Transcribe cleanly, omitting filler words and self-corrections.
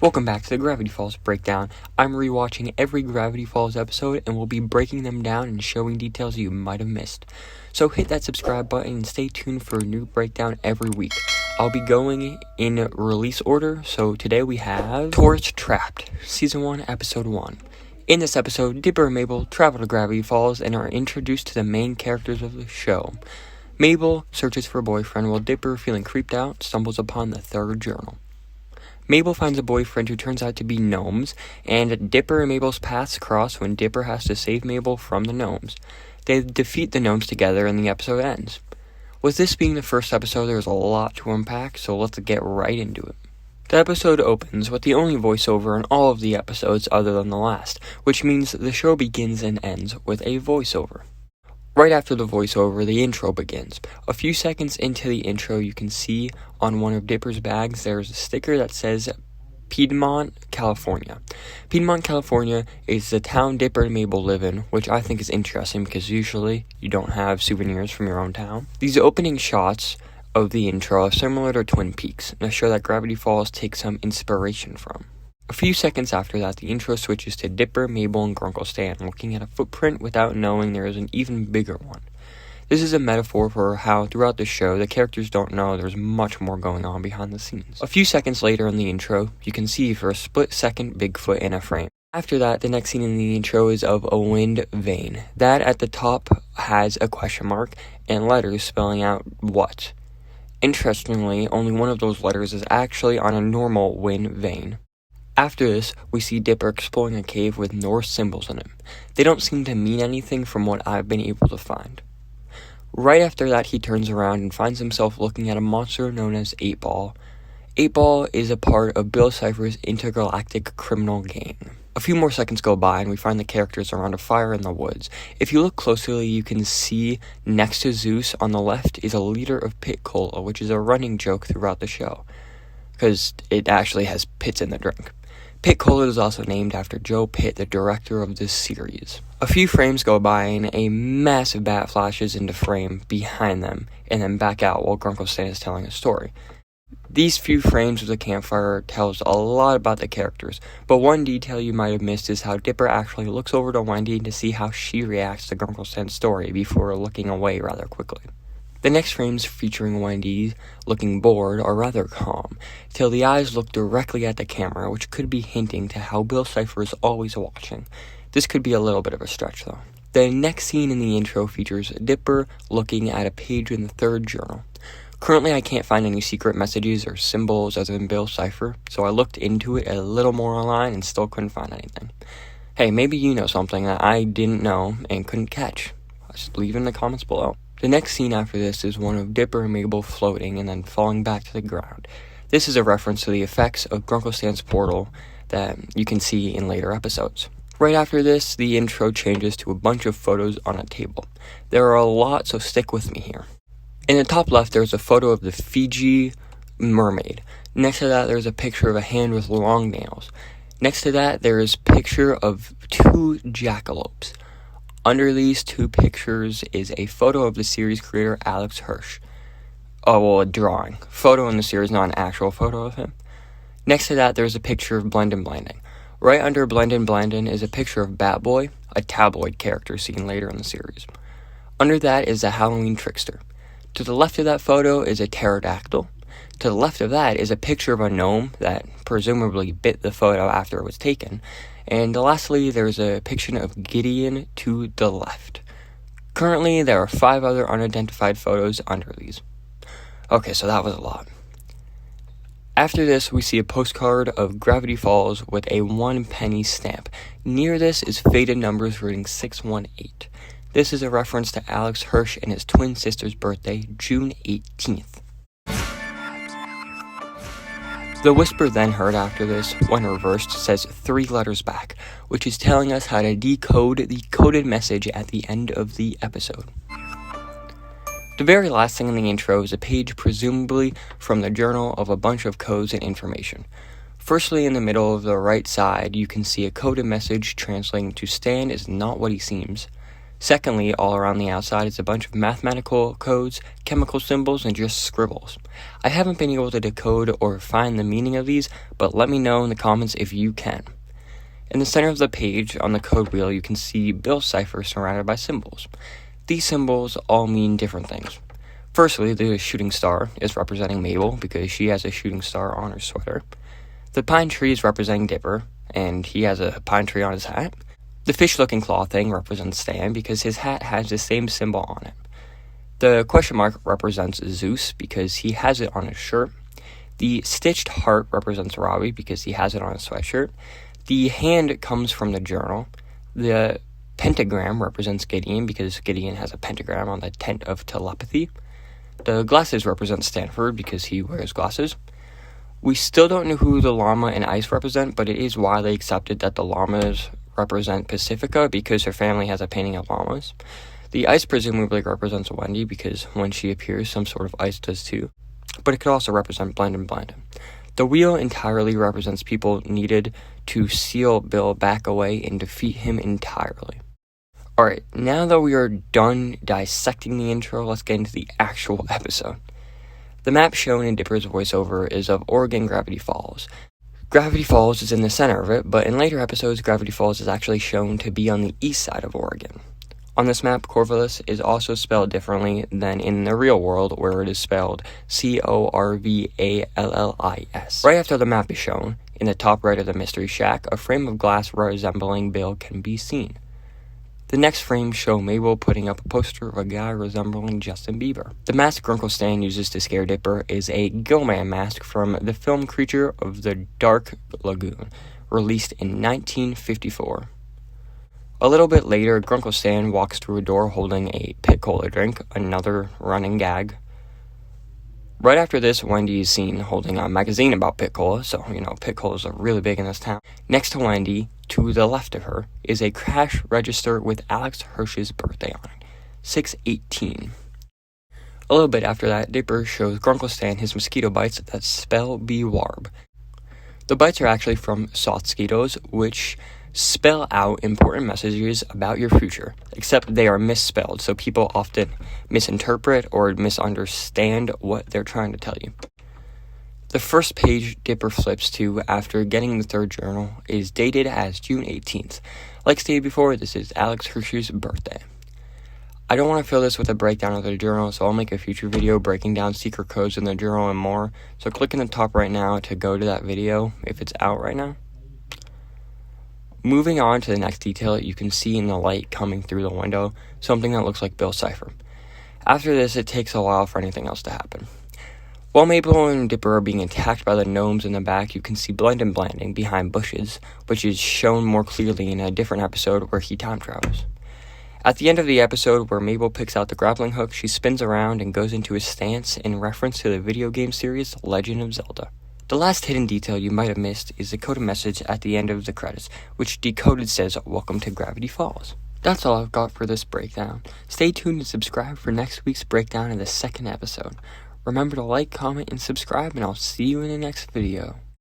Welcome back to the Gravity Falls breakdown. I'm rewatching every Gravity Falls episode and will be breaking them down and showing details you might have missed. So hit that subscribe button and stay tuned for a new breakdown every week. I'll be going in release order, so today we have Tourist Trapped, Season 1, Episode 1. In this episode, Dipper and Mabel travel to Gravity Falls and are introduced to the main characters of the show. Mabel searches for a boyfriend while Dipper, feeling creeped out, stumbles upon the third journal. Mabel finds a boyfriend who turns out to be gnomes, and Dipper and Mabel's paths cross when Dipper has to save Mabel from the gnomes. They defeat the gnomes together and the episode ends. With this being the first episode, there's a lot to unpack, so let's get right into it. The episode opens with the only voiceover in all of the episodes other than the last, which means the show begins and ends with a voiceover. Right after the voiceover, the intro begins. A few seconds into the intro, you can see on one of Dipper's bags there's a sticker that says Piedmont, California. Piedmont, California is the town Dipper and Mabel live in, which I think is interesting because usually you don't have souvenirs from your own town. These opening shots of the intro are similar to Twin Peaks, and a show that Gravity Falls takes some inspiration from. A few seconds after that, the intro switches to Dipper, Mabel, and Grunkle Stan looking at a footprint without knowing there is an even bigger one. This is a metaphor for how, throughout the show, the characters don't know there's much more going on behind the scenes. A few seconds later in the intro, you can see for a split second Bigfoot in a frame. After that, the next scene in the intro is of a wind vane. That at the top has a question mark and letters spelling out what. Interestingly, only one of those letters is actually on a normal wind vane. After this, we see Dipper exploring a cave with Norse symbols in it. They don't seem to mean anything from what I've been able to find. Right after that, he turns around and finds himself looking at a monster known as 8-Ball. 8-Ball is a part of Bill Cypher's intergalactic criminal gang. A few more seconds go by and we find the characters around a fire in the woods. If you look closely, you can see next to Zeus on the left is a liter of pit cola, which is a running joke throughout the show, because it actually has pits in the drink. Pit Cola is also named after Joe Pitt, the director of this series. A few frames go by and a massive bat flashes into frame behind them and then back out while Grunkle Stan is telling a story. These few frames of the campfire tells a lot about the characters, but one detail you might have missed is how Dipper actually looks over to Wendy to see how she reacts to Grunkle Stan's story before looking away rather quickly. The next frames featuring Wendy looking bored are rather calm, till the eyes look directly at the camera, which could be hinting to how Bill Cypher is always watching. This could be a little bit of a stretch though. The next scene in the intro features Dipper looking at a page in the third journal. Currently I can't find any secret messages or symbols other than Bill Cypher, so I looked into it a little more online and still couldn't find anything. Hey, maybe you know something that I didn't know and couldn't catch. Just leave it in the comments below. The next scene after this is one of Dipper and Mabel floating and then falling back to the ground. This is a reference to the effects of Grunkle Stan's portal that you can see in later episodes. Right after this, the intro changes to a bunch of photos on a table. There are a lot, so stick with me here. In the top left, there's a photo of the Fiji mermaid. Next to that, there's a picture of a hand with long nails. Next to that, there is a picture of two jackalopes. Under these two pictures is a photo of the series creator Alex Hirsch. A drawing. Photo in the series, not an actual photo of him. Next to that, there's a picture of Blendin Blanding. Right under Blendin Blandin is a picture of Batboy, a tabloid character seen later in the series. Under that is a Halloween trickster. To the left of that photo is a pterodactyl. To the left of that is a picture of a gnome that presumably bit the photo after it was taken. And lastly, there's a picture of Gideon to the left. Currently, there are 5 other unidentified photos under these. Okay, so that was a lot. After this, we see a postcard of Gravity Falls with a 1 penny stamp. Near this is faded numbers reading 618. This is a reference to Alex Hirsch and his twin sister's birthday, June 18th. The whisper then heard after this, when reversed, says 3 letters back, which is telling us how to decode the coded message at the end of the episode. The very last thing in the intro is a page presumably from the journal of a bunch of codes and information. Firstly, in the middle of the right side, you can see a coded message translating to Stan is not what he seems. Secondly, all around the outside is a bunch of mathematical codes, chemical symbols, and just scribbles. I haven't been able to decode or find the meaning of these, but let me know in the comments if you can. In the center of the page, on the code wheel, you can see Bill Cypher surrounded by symbols. These symbols all mean different things. Firstly, the shooting star is representing Mabel because she has a shooting star on her sweater. The pine tree is representing Dipper, and he has a pine tree on his hat. The fish-looking claw thing represents Stan because his hat has the same symbol on it. The question mark represents Zeus because he has it on his shirt. The stitched heart represents Robbie because he has it on his sweatshirt. The hand comes from the journal. The pentagram represents Gideon because Gideon has a pentagram on the tent of telepathy. The glasses represent Stanford because he wears glasses. We still don't know who the llama and ice represent, but it is widely accepted that the llamas represent Pacifica because her family has a painting of llamas. The ice presumably represents Wendy because when she appears, some sort of ice does too. But it could also represent Blendin. The wheel entirely represents people needed to seal Bill back away and defeat him entirely. Alright, now that we are done dissecting the intro, let's get into the actual episode. The map shown in Dipper's voiceover is of Oregon Gravity Falls. Gravity Falls is in the center of it, but in later episodes, Gravity Falls is actually shown to be on the east side of Oregon. On this map, Corvallis is also spelled differently than in the real world, where it is spelled Corvallis. Right after the map is shown, in the top right of the mystery shack, a frame of glass resembling Bill can be seen. The next frames show Mabel putting up a poster of a guy resembling Justin Bieber. The mask Grunkle Stan uses to scare Dipper is a Gillman mask from the film Creature of the Dark Lagoon, released in 1954. A little bit later, Grunkle Stan walks through a door holding a Pit Cola drink, another running gag. Right after this, Wendy is seen holding a magazine about Pit Cola, so, Pit Colas are really big in this town. Next to Wendy, to the left of her, is a cash register with Alex Hirsch's birthday on it, 6/18. A little bit after that, Dipper shows Grunkle Stan his mosquito bites that spell B-Warb. The bites are actually from Sotsquitos, which spell out important messages about your future, except they are misspelled, so people often misinterpret or misunderstand what they're trying to tell you. The first page Dipper flips to after getting the third journal is dated as June 18th. Like stated before, this is Alex Hirsch's birthday. I don't want to fill this with a breakdown of the journal, so I'll make a future video breaking down secret codes in the journal and more, so click in the top right now to go to that video if it's out right now. Moving on to the next detail, you can see in the light coming through the window something that looks like Bill Cypher. After this, it takes a while for anything else to happen. While Mabel and Dipper are being attacked by the gnomes in the back, you can see Blanding behind bushes, which is shown more clearly in a different episode where he time travels. At the end of the episode where Mabel picks out the grappling hook, she spins around and goes into a stance in reference to the video game series Legend of Zelda. The last hidden detail you might have missed is the coded message at the end of the credits, which Decoded says, "Welcome to Gravity Falls." That's all I've got for this breakdown. Stay tuned and subscribe for next week's breakdown of the second episode. Remember to like, comment, and subscribe, and I'll see you in the next video.